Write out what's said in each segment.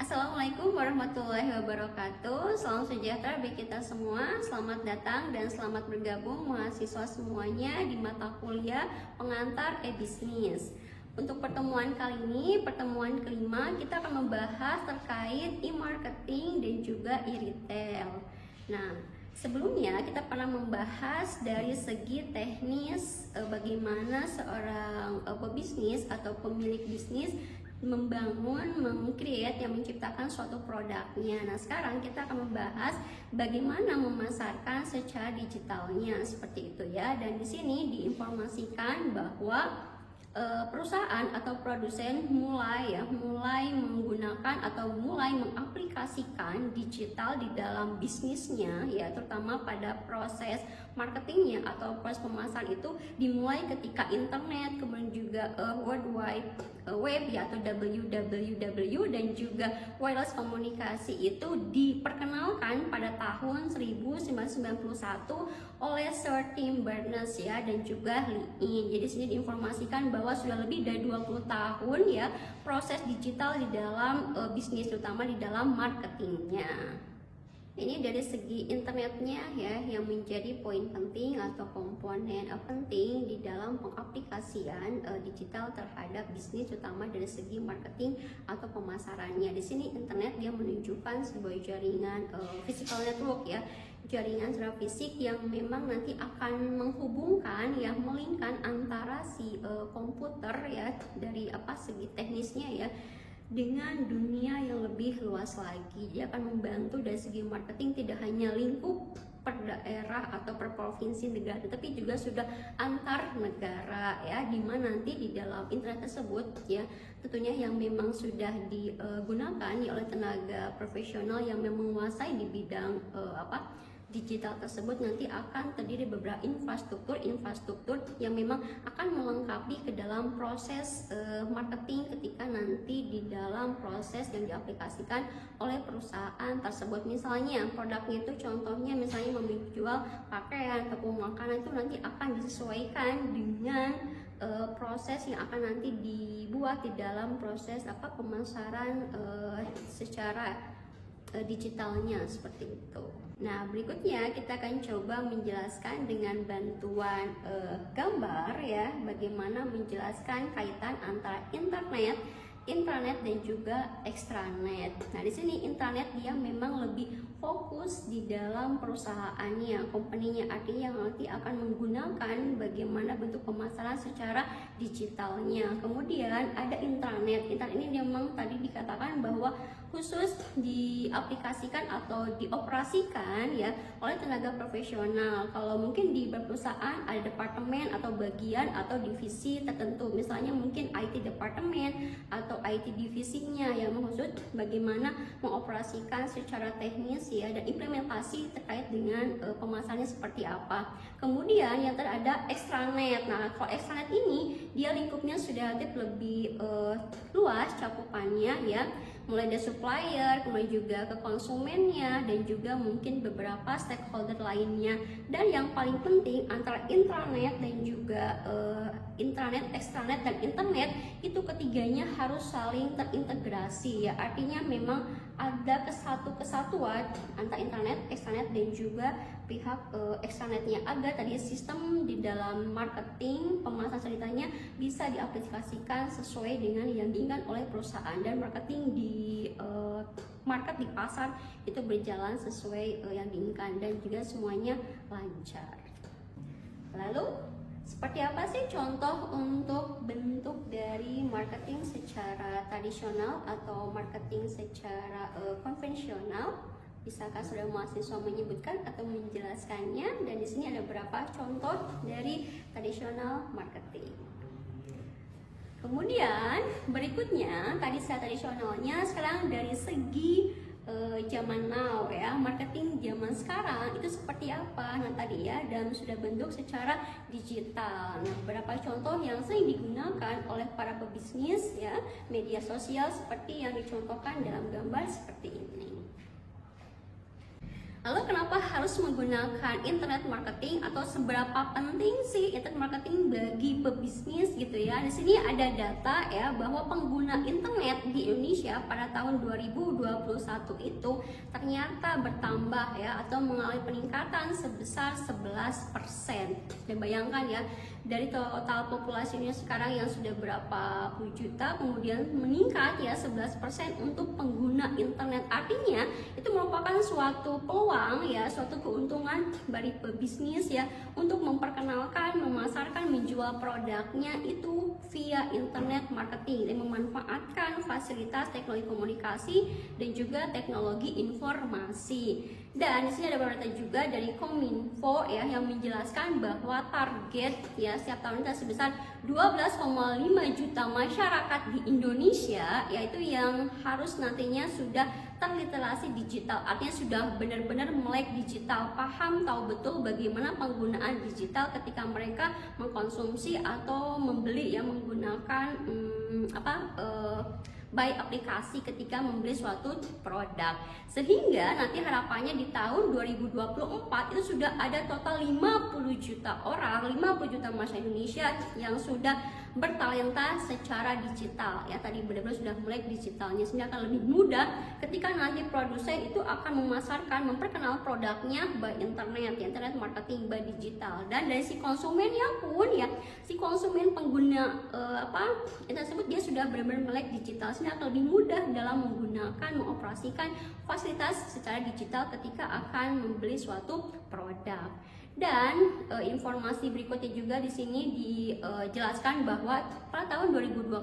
Assalamualaikum warahmatullahi wabarakatuh. Salam sejahtera bagi kita semua. Selamat datang dan selamat bergabung mahasiswa semuanya di mata kuliah pengantar e-bisnis. Untuk pertemuan kali ini, pertemuan kelima, kita akan membahas terkait e-marketing dan juga e-retail. Nah, sebelumnya kita pernah membahas dari segi teknis bagaimana seorang pebisnis atau pemilik bisnis membangun, meng-create, yang menciptakan suatu produknya. Nah, sekarang kita akan membahas bagaimana memasarkan secara digitalnya, seperti itu ya. Dan di sini diinformasikan bahwa perusahaan atau produsen mulai menggunakan atau mulai mengaplikasikan digital di dalam bisnisnya ya, terutama pada proses marketingnya atau proses pemasaran itu dimulai ketika internet, kemudian juga World Wide Web ya, atau WWW, dan juga wireless komunikasi itu diperkenalkan pada tahun 1991 oleh Sir Tim Berners ya, dan juga Lee. Jadi sini diinformasikan bahwa sudah lebih dari 20 tahun ya proses digital di dalam bisnis, terutama di dalam marketingnya. Ini dari segi internetnya ya, yang menjadi poin penting atau komponen penting di dalam pengaplikasian digital terhadap bisnis, terutama dari segi marketing atau pemasarannya. Di sini internet dia menunjukkan sebuah jaringan physical network ya, jaringan secara fisik yang memang nanti akan menghubungkan ya, melingkan antara si komputer ya, dari segi teknisnya ya, dengan dunia yang lebih luas lagi. Dia akan membantu dari segi marketing tidak hanya lingkup per daerah atau per provinsi negara, tetapi juga sudah antar negara ya, dimana nanti di dalam internet tersebut ya, tentunya yang memang sudah digunakan ya oleh tenaga profesional yang memang menguasai di bidang digital tersebut, nanti akan terdiri beberapa infrastruktur yang memang akan melengkapi ke dalam proses marketing ketika nanti di dalam proses yang diaplikasikan oleh perusahaan tersebut. Misalnya produknya itu contohnya misalnya menjual pakaian ataupun makanan, itu nanti akan disesuaikan dengan proses yang akan nanti dibuat di dalam proses pemasaran secara digitalnya, seperti itu. Nah, berikutnya kita akan coba menjelaskan dengan bantuan gambar ya, bagaimana menjelaskan kaitan antara intranet dan juga extranet. Nah, di sini intranet dia memang lebih fokus di dalam perusahaannya, company-nya, artinya yang nanti akan menggunakan bagaimana bentuk pemasaran secara digitalnya. Kemudian ada intranet. Intranet ini memang tadi dikatakan bahwa khusus diaplikasikan atau dioperasikan ya oleh tenaga profesional. Kalau mungkin di perusahaan ada departemen atau bagian atau divisi tertentu, misalnya mungkin IT departemen atau IT divisinya yang khusus bagaimana mengoperasikan secara teknis ya, dan implementasi terkait dengan pemasarannya seperti apa. Kemudian yang ada extranet. Nah, kalau extranet ini dia lingkupnya sudah lebih luas cakupannya ya, mulai dari supplier, kemudian juga ke konsumennya, dan juga mungkin beberapa stakeholder lainnya. Dan yang paling penting antara intranet dan juga intranet, extranet, dan internet itu ketiganya harus saling terintegrasi ya, artinya memang ada kesatuan antara internet, extranet, dan juga pihak extranetnya, agar tadi sistem di dalam marketing pemasaran ceritanya bisa diaplikasikan sesuai dengan yang diinginkan oleh perusahaan, dan marketing di market di pasar itu berjalan sesuai yang diinginkan, dan juga semuanya lancar. Lalu seperti apa sih contoh untuk bentuk dari marketing secara tradisional atau marketing secara konvensional? Bisakah saudara mahasiswa menyebutkan atau menjelaskannya? Dan di sini ada beberapa contoh dari tradisional marketing. Kemudian berikutnya tadi secara tradisionalnya, sekarang dari segi zaman now ya, marketing zaman sekarang itu seperti apa? Nah tadi ya, dan sudah bentuk secara digital. Nah, beberapa contoh yang sering digunakan oleh para pebisnis ya, media sosial seperti yang dicontohkan dalam gambar seperti ini. Lalu kenapa harus menggunakan internet marketing atau seberapa penting sih internet marketing bagi pebisnis gitu ya? Di sini ada data ya bahwa pengguna internet di Indonesia pada tahun 2021 itu ternyata bertambah ya atau mengalami peningkatan sebesar 11%. Dan bayangkan ya, dari total populasi Indonesia sekarang yang sudah berapa puluh juta, kemudian meningkat ya 11% untuk pengguna internet. Artinya itu merupakan suatu peluang ya, suatu keuntungan bagi pebisnis ya untuk memperkenalkan, memasarkan, menjual produknya itu via internet marketing dan memanfaatkan fasilitas teknologi komunikasi dan juga teknologi informasi. Dan di sini ada beberapa data juga dari Kominfo ya yang menjelaskan bahwa target ya setiap tahun itu sebesar 12,5 juta masyarakat di Indonesia yaitu yang harus nantinya sudah terliterasi digital, artinya sudah benar-benar melek digital, paham, tahu betul bagaimana penggunaan digital ketika mereka mengkonsumsi atau membeli ya menggunakan by aplikasi ketika membeli suatu produk. Sehingga nanti harapannya di tahun 2024 itu sudah ada total 50 juta orang, 50 juta masyarakat Indonesia yang sudah bertalenta secara digital ya, tadi benar-benar sudah mulai digitalnya, sehingga akan lebih mudah ketika nanti produsen itu akan memasarkan, memperkenal produknya by internet marketing by digital. Dan dari si konsumennya pun ya, si konsumen pengguna tersebut dia sudah benar-benar melek digital, sehingga akan lebih mudah dalam menggunakan, mengoperasikan fasilitas secara digital ketika akan membeli suatu produk. Dan informasi berikutnya juga di sini dijelaskan bahwa pada tahun 2021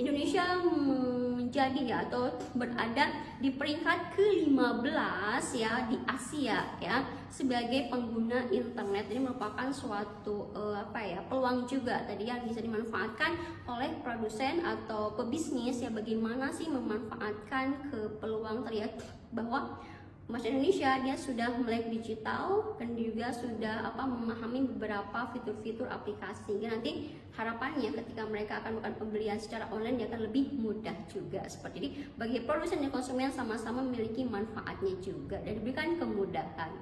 Indonesia menjadi ya atau berada di peringkat ke-15 ya di Asia ya sebagai pengguna internet. Ini merupakan suatu peluang juga tadi yang bisa dimanfaatkan oleh produsen atau pebisnis ya, bagaimana sih memanfaatkan ke peluang tadi ya, bahwa masyarakat Indonesia dia sudah melek digital dan juga sudah memahami beberapa fitur-fitur aplikasi. Jadi nanti harapannya ketika mereka akan melakukan pembelian secara online dia akan lebih mudah juga seperti ini. Bagi produsen dan konsumen sama-sama memiliki manfaatnya juga dan diberikan kemudahan.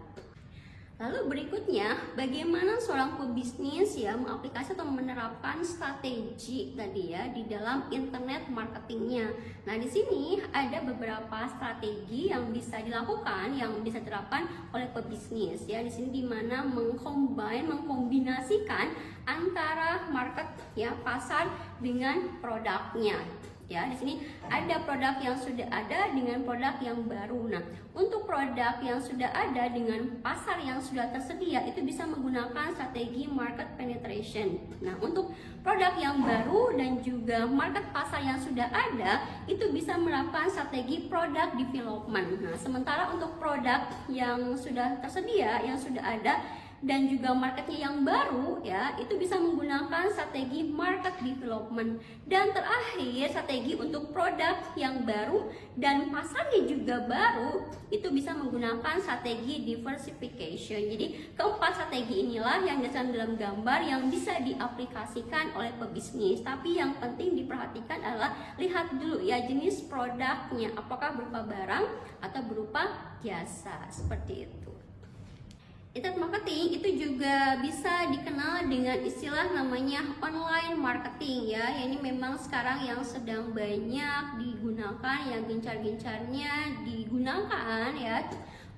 Lalu berikutnya, bagaimana seorang pebisnis ya mengaplikasi atau menerapkan strategi tadi ya di dalam internet marketingnya. Nah, di sini ada beberapa strategi yang bisa dilakukan, yang bisa diterapkan oleh pebisnis ya. Di sini dimana mengkombinasikan antara market ya, pasar dengan produknya. Ya, di sini ada produk yang sudah ada dengan produk yang baru. Nah, untuk produk yang sudah ada dengan pasar yang sudah tersedia itu bisa menggunakan strategi market penetration. Nah, untuk produk yang baru dan juga market pasar yang sudah ada itu bisa menerapkan strategi product development. Nah, sementara untuk produk yang sudah tersedia, yang sudah ada dan juga marketnya yang baru ya itu bisa menggunakan strategi market development. Dan terakhir, strategi untuk produk yang baru dan pasarnya juga baru itu bisa menggunakan strategi diversification. Jadi keempat strategi inilah yang dijelaskan dalam gambar yang bisa diaplikasikan oleh pebisnis. Tapi yang penting diperhatikan adalah lihat dulu ya jenis produknya, apakah berupa barang atau berupa jasa, seperti itu. Internet marketing itu juga bisa dikenal dengan istilah namanya online marketing ya. Ini memang sekarang yang sedang banyak digunakan, yang gencar-gencarnya digunakan ya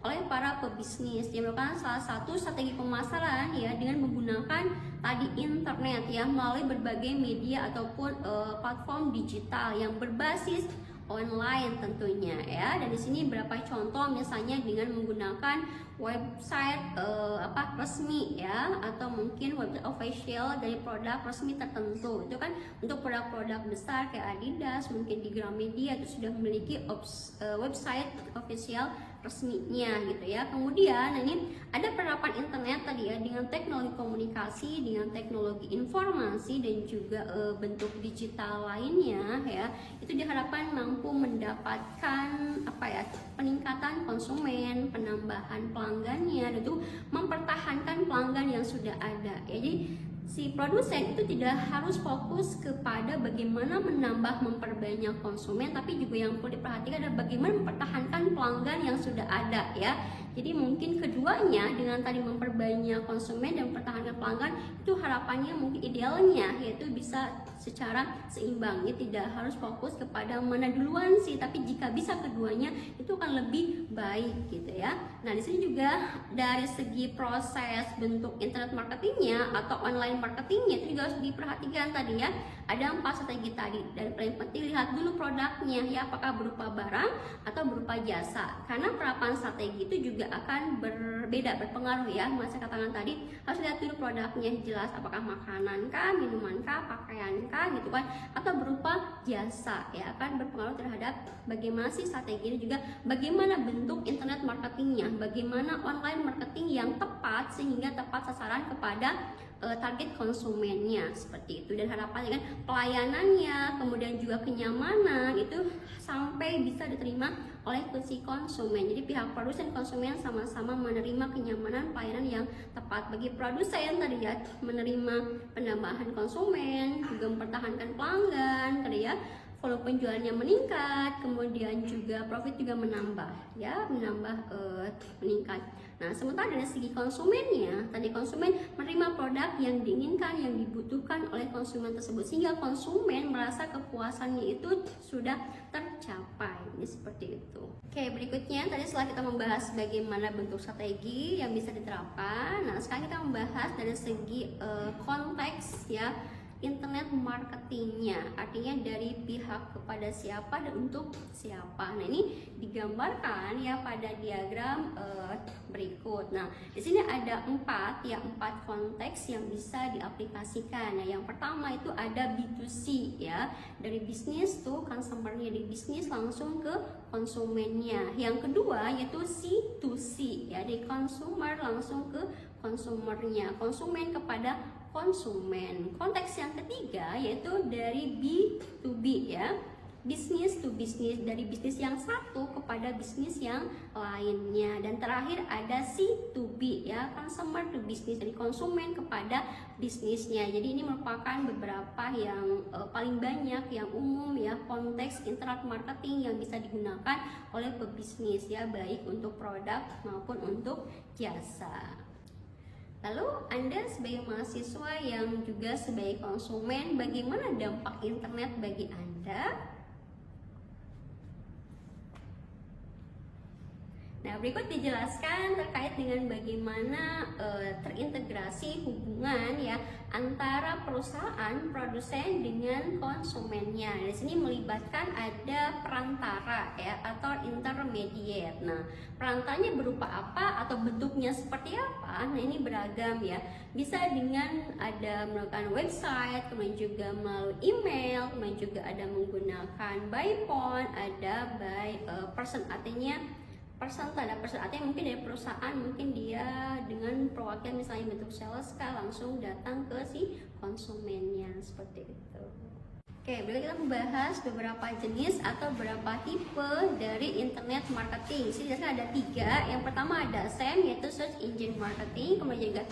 oleh para pebisnis. Dia merupakan salah satu strategi pemasaran ya dengan menggunakan tadi internet ya melalui berbagai media ataupun platform digital yang berbasis online tentunya ya. Dan di sini beberapa contoh misalnya dengan menggunakan website resmi ya atau mungkin website official dari produk resmi tertentu. Itu kan untuk produk-produk besar kayak Adidas, mungkin di Gramedia itu sudah memiliki website official resminya gitu ya. Kemudian ini ada penerapan internet tadi ya dengan teknologi komunikasi, dengan teknologi informasi dan juga bentuk digital lainnya ya. Itu diharapkan mampu mendapatkan peningkatan konsumen, penambahan pelanggannya, dan itu mempertahankan pelanggan yang sudah ada. Ya, jadi si produsen itu tidak harus fokus kepada bagaimana menambah memperbanyak konsumen, tapi juga yang perlu diperhatikan adalah bagaimana mempertahankan pelanggan yang sudah ada ya. Jadi mungkin keduanya dengan tadi memperbanyak konsumen dan mempertahankan pelanggan itu harapannya mungkin idealnya yaitu bisa secara seimbang ya, tidak harus fokus kepada mana duluan sih, tapi jika bisa keduanya itu akan lebih baik gitu ya. Nah di sini juga dari segi proses bentuk internet marketingnya atau online marketingnya itu juga harus diperhatikan tadi ya. Ada 4 strategi tadi, dan paling penting lihat dulu produknya ya, apakah berupa barang atau berupa jasa, karena penerapan strategi itu juga akan berbeda, berpengaruh ya. Saya katakan tadi harus lihat dulu produknya jelas, apakah makanan kah, minuman kah, pakaian kah gitu kan, atau berupa jasa ya, akan berpengaruh terhadap bagaimana sih strategi ini, juga bagaimana bentuk internet marketingnya, bagaimana online marketing yang tepat sehingga tepat sasaran kepada target konsumennya seperti itu. Dan harapannya kan pelayanannya, kemudian juga kenyamanan itu sampai bisa diterima oleh si konsumen. Jadi pihak produsen konsumen sama-sama menerima kenyamanan pelayanan yang tepat. Bagi produsen tadi ya, menerima penambahan konsumen, juga mempertahankan pelanggan tadi ya, volume penjualannya meningkat, kemudian juga profit juga menambah ya, meningkat. Nah sementara dari segi konsumennya, tadi konsumen menerima produk yang diinginkan, yang dibutuhkan oleh konsumen tersebut, sehingga konsumen merasa kepuasannya itu sudah tercapai. Ini seperti itu. Oke, berikutnya tadi setelah kita membahas bagaimana bentuk strategi yang bisa diterapkan, nah sekarang kita membahas dari segi konteks ya, internet marketingnya, artinya dari pihak kepada siapa dan untuk siapa. Nah ini digambarkan ya pada diagram berikut. Nah di sini ada 4 konteks yang bisa diaplikasikan. Nah yang pertama itu ada B2C ya, dari bisnis tuh customernya, dari bisnis langsung ke konsumennya. Yang kedua yaitu C2C ya, dari consumer langsung ke konsumernya, konsumen kepada konsumen. Konteks yang ketiga yaitu dari B2B ya, bisnis to bisnis, dari bisnis yang satu kepada bisnis yang lainnya. Dan terakhir ada C2B ya, consumer to business, dari konsumen kepada bisnisnya. Jadi ini merupakan beberapa yang paling banyak, yang umum ya, konteks internet marketing yang bisa digunakan oleh pebisnis ya, baik untuk produk maupun untuk jasa. Lalu Anda sebagai mahasiswa yang juga sebagai konsumen, bagaimana dampak internet bagi Anda? Nah, berikut dijelaskan terkait dengan bagaimana terintegrasi hubungan ya antara perusahaan produsen dengan konsumennya. Di sini melibatkan ada perantara ya, atau intermediate. Nah, perantaranya berupa apa atau bentuknya seperti apa? Nah, ini beragam ya. Bisa dengan ada melakukan website, kemudian juga melalui email, kemudian juga ada menggunakan by phone, ada by person, artinya person, tanda person, artinya mungkin dari perusahaan, mungkin dia dengan perwakilan misalnya bentuk sales kah, langsung datang ke si konsumennya seperti itu. Oke, berikut kita membahas beberapa jenis atau beberapa tipe dari internet marketing. Di sini ada 3. Yang pertama ada SEM, yaitu search engine marketing, kemudian juga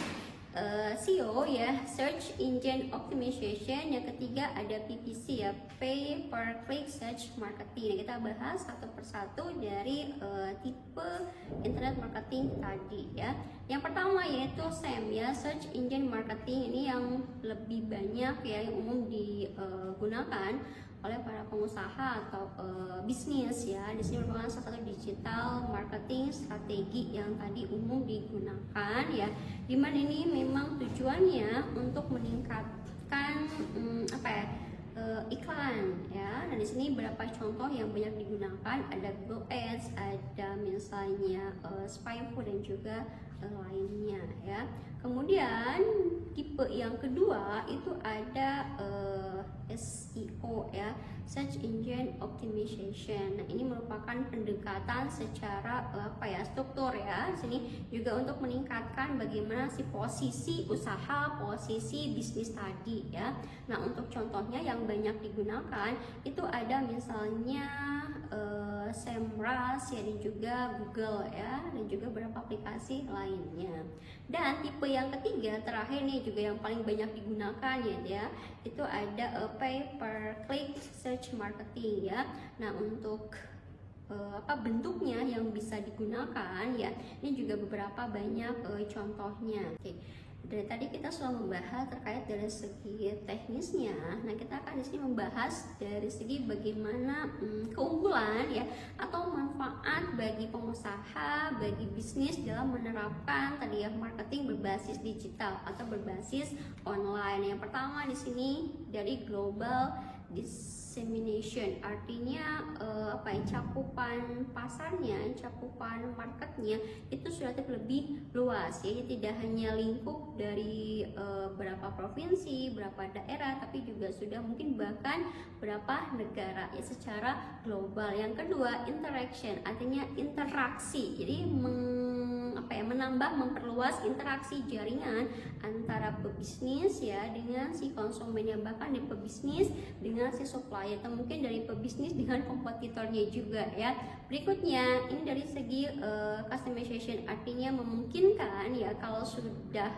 SEO ya, search engine optimization. Yang ketiga ada PPC ya, pay per click search marketing. Nah, kita bahas satu persatu dari tipe internet marketing tadi ya. Yang pertama yaitu SEM ya, search engine marketing. Ini yang lebih banyak ya, yang umum digunakan oleh para pengusaha atau bisnis ya. Di sini merupakan salah satu digital marketing strategi yang tadi umum digunakan ya. Dimana ini memang tujuannya untuk meningkatkan iklan ya. Dan di sini beberapa contoh yang banyak digunakan, ada Google Ads, ada misalnya Spyfo dan juga lainnya ya. Kemudian tipe yang kedua itu ada SEO ya, search engine optimization. Nah, ini merupakan pendekatan secara struktur ya. Di sini juga untuk meningkatkan bagaimana si posisi usaha, posisi bisnis tadi ya. Nah, untuk contohnya yang banyak digunakan itu ada misalnya Semrush ya, dan juga Google ya, dan juga beberapa aplikasi lainnya. Dan tipe yang ketiga terakhir nih juga yang paling banyak digunakan ya, itu ada pay per click search marketing ya. Nah, untuk bentuknya yang bisa digunakan ya, ini juga beberapa banyak contohnya. Oke. Dari tadi kita sudah membahas terkait dari segi teknisnya. Nah, kita akan di sini membahas dari segi bagaimana keunggulan ya atau manfaat bagi pengusaha, bagi bisnis dalam menerapkan tadi ya marketing berbasis digital atau berbasis online. Yang pertama di sini dari global dissemination, artinya cakupan pasarnya, cakupan marketnya itu sudah lebih luas ya, tidak hanya lingkup dari berapa provinsi, berapa daerah, tapi juga sudah mungkin bahkan berapa negara ya secara global. Yang kedua interaction, artinya interaksi, jadi menambah, memperluas interaksi jaringan antara pebisnis ya dengan si konsumen, yang bahkan dari pebisnis dengan si supplier, atau mungkin dari pebisnis dengan kompetitornya juga ya. Berikutnya ini dari segi customization, artinya memungkinkan ya kalau sudah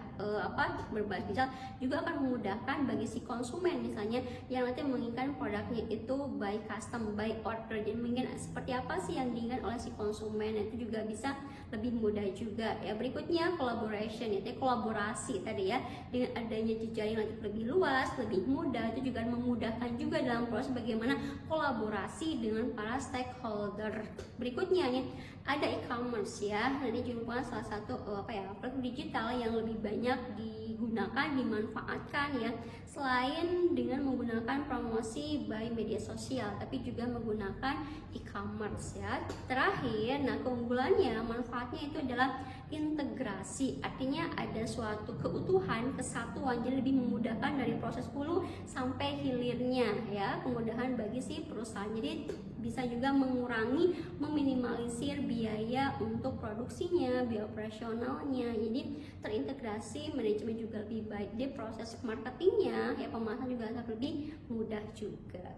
berbasis digital juga akan memudahkan bagi si konsumen misalnya yang nanti menginginkan produknya itu by custom, by order. Jadi mungkin seperti apa sih yang diinginkan oleh si konsumen, itu juga bisa lebih mudah juga ya. Berikutnya collaboration, yaitu kolaborasi tadi ya, dengan adanya jejaring lebih luas, lebih mudah, itu juga memudahkan juga dalam proses bagaimana kolaborasi dengan para stakeholder. Berikutnya nih ada e-commerce ya. Nah, ini juga salah satu produk digital yang lebih banyak digunakan, dimanfaatkan ya, selain dengan menggunakan promosi by media sosial, tapi juga menggunakan e-commerce ya. Terakhir, nah keunggulannya, manfaatnya itu adalah integrasi, artinya ada suatu keutuhan, kesatuan, jadi lebih memudahkan dari proses hulu sampai hilirnya ya, kemudahan bagi si perusahaan. Jadi bisa juga mengurangi, meminimalisir biaya untuk produksinya, biaya operasionalnya. Jadi terintegrasi, manajemen juga lebih baik, di proses marketingnya ya, pemasaran juga lebih mudah juga.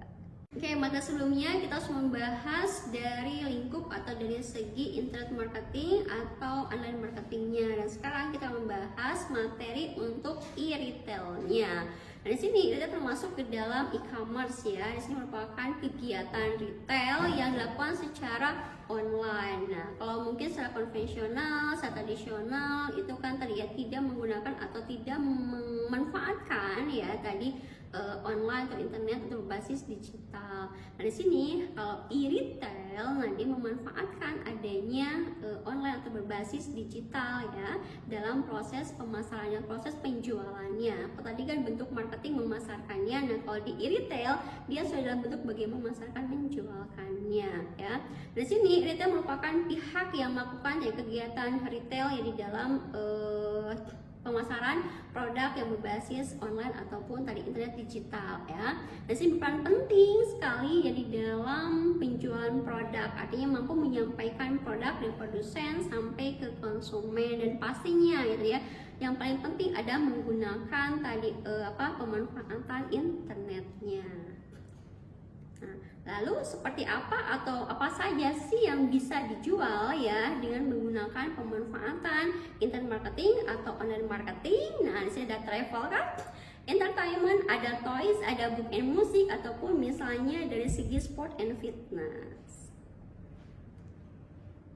Oke, maka sebelumnya kita sudah membahas dari lingkup atau dari segi internet marketing atau online marketingnya, dan sekarang kita membahas materi untuk e-retailnya. Nah, di sini kita termasuk ke dalam e-commerce ya. Di sini merupakan kegiatan retail yang dilakukan secara online. Nah, kalau mungkin secara konvensional, secara tradisional itu kan tadi ya tidak menggunakan atau tidak memanfaatkan ya tadi online atau internet atau berbasis digital. Nah, di sini kalau e-retail nanti memanfaatkan adanya online atau berbasis digital ya dalam proses pemasarannya, proses penjualannya. Tadi kan bentuk marketing memasarkannya. Nah, kalau di e-retail dia sudah dalam bentuk bagaimana memasarkan, menjualkannya ya. Di sini retail merupakan pihak yang melakukan kegiatan retail ya di dalam pemasaran produk yang berbasis online ataupun tadi internet digital ya. Dan ini berperan penting sekali ya di dalam penjualan produk, artinya mampu menyampaikan produk dari produsen sampai ke konsumen, dan pastinya gitu ya yang paling penting ada menggunakan tadi pemanfaatan internetnya. Nah, lalu seperti apa atau apa saja sih yang bisa dijual ya dengan menggunakan pemanfaatan internet marketing atau online marketing? Nah, di sini ada travel kan, entertainment, ada toys, ada book and music, ataupun misalnya dari segi sport and fitness.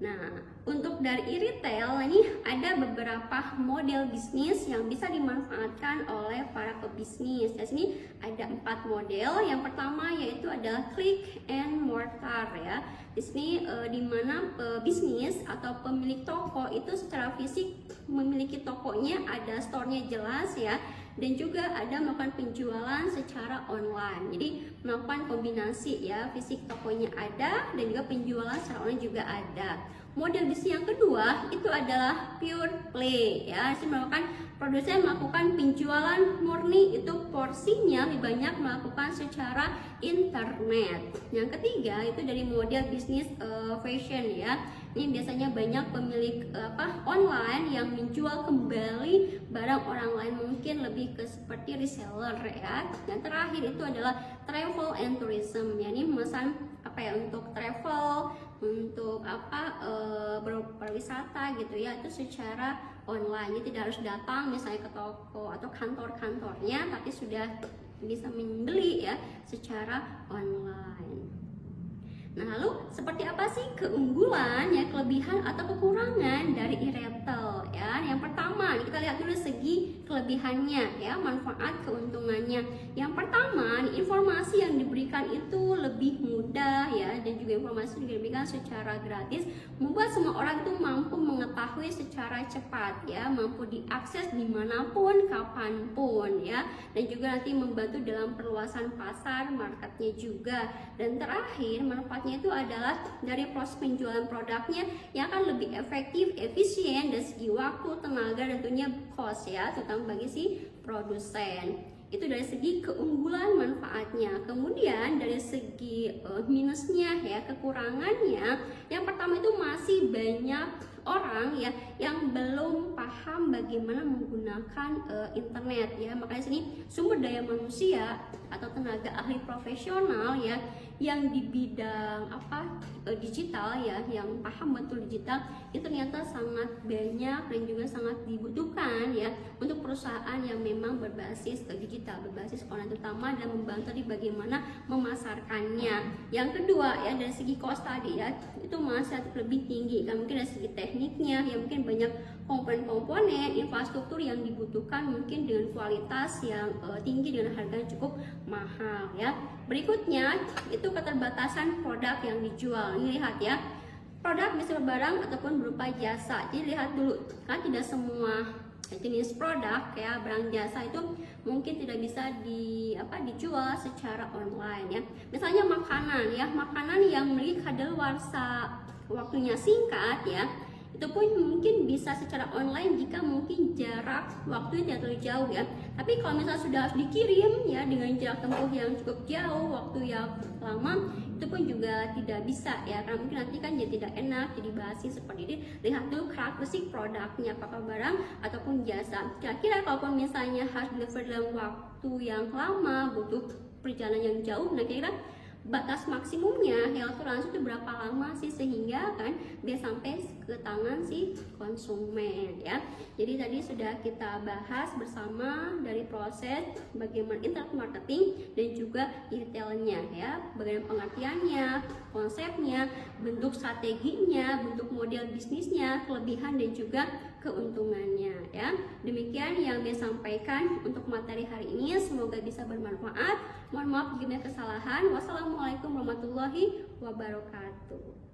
Nah, untuk dari e-retail ini ada beberapa model bisnis yang bisa dimanfaatkan oleh para pebisnis. Di sini ada 4 model. Yang pertama yaitu adalah click and mortar ya. Di sini di mana pebisnis atau pemilik toko itu secara fisik memiliki tokonya, ada store-nya jelas ya, dan juga ada melakukan penjualan secara online. Jadi melakukan kombinasi ya, fisik tokonya ada dan juga penjualan secara online juga ada. Model bisnis yang kedua itu adalah pure play ya. Ini merupakan produsen melakukan penjualan murni, itu porsinya lebih banyak melakukan secara internet. Yang ketiga itu dari model bisnis fashion ya. Ini biasanya banyak pemilik online yang menjual kembali barang orang lain, mungkin lebih ke seperti reseller ya. Yang terakhir itu adalah travel and tourism, ya ini memesan untuk travel, untuk berwisata gitu ya, itu secara online. Jadi tidak harus datang misalnya ke toko atau kantor-kantornya, tapi sudah bisa membeli ya secara online. Nah, lalu seperti apa sih keunggulan, ya, kelebihan atau kekurangan dari e-retail ya? Yang pertama, kita lihat dulu segi kelebihannya ya, manfaat keuntungannya. Yang pertama, informasi yang diberikan itu lebih mudah ya, dan juga informasi yang diberikan secara gratis membuat semua orang itu mampu mengetahui secara cepat ya, mampu diakses dimanapun, kapanpun ya, dan juga nanti membantu dalam perluasan pasar marketnya juga. Dan terakhir, manfaatnya itu adalah dari proses penjualan produknya yang akan lebih efektif, efisien dari segi waktu, tenaga, dan tentunya cost ya, terutama bagi si produsen. Itu dari segi keunggulan manfaatnya. Kemudian dari segi minusnya ya, kekurangannya, yang pertama itu masih banyak orang ya yang belum paham bagaimana menggunakan internet ya. Makanya sini sumber daya manusia atau tenaga ahli profesional ya yang di bidang digital ya, yang paham betul digital, itu ternyata sangat banyak dan juga sangat dibutuhkan ya untuk perusahaan yang memang berbasis digital, berbasis online, terutama dan membantu di bagaimana memasarkannya. Yang kedua ya, dari segi cost tadi ya, itu masih lebih tinggi kan, mungkin dari segi tekniknya ya, mungkin banyak komponen-komponen infrastruktur yang dibutuhkan mungkin dengan kualitas yang tinggi dengan harga yang cukup mahal ya. Berikutnya itu keterbatasan produk yang dijual. Ini lihat ya, produk bisa berbarang ataupun berupa jasa. Jadi lihat dulu kan, tidak semua jenis produk ya, barang jasa itu mungkin tidak bisa dijual secara online ya. Misalnya makanan ya, makanan yang memiliki kadaluarsa waktunya singkat ya, itu pun mungkin bisa secara online jika mungkin jarak waktunya tidak terlalu jauh ya. Tapi kalau misalnya sudah harus dikirim ya dengan jarak tempuh yang cukup jauh, waktu yang lama, itu pun juga tidak bisa ya, karena mungkin nanti kan jadi tidak enak, jadi basi seperti ini. Lihat dulu karakteristik produknya, apakah barang ataupun jasa. Kira-kira kalaupun misalnya harus deliver dalam waktu yang lama, butuh perjalanan yang jauh, nah kira-kira batas maksimumnya yang asuransi itu berapa lama sih sehingga kan biar sampai ke tangan si konsumen ya. Jadi tadi sudah kita bahas bersama dari proses bagaimana internet marketing dan juga retailnya ya, bagaimana pengertiannya, konsepnya, bentuk strateginya, bentuk model bisnisnya, kelebihan dan juga keuntungannya ya. Demikian yang saya sampaikan untuk materi hari ini, semoga bisa bermanfaat. Mohon maaf jika ada kesalahan. Wassalamualaikum warahmatullahi wabarakatuh.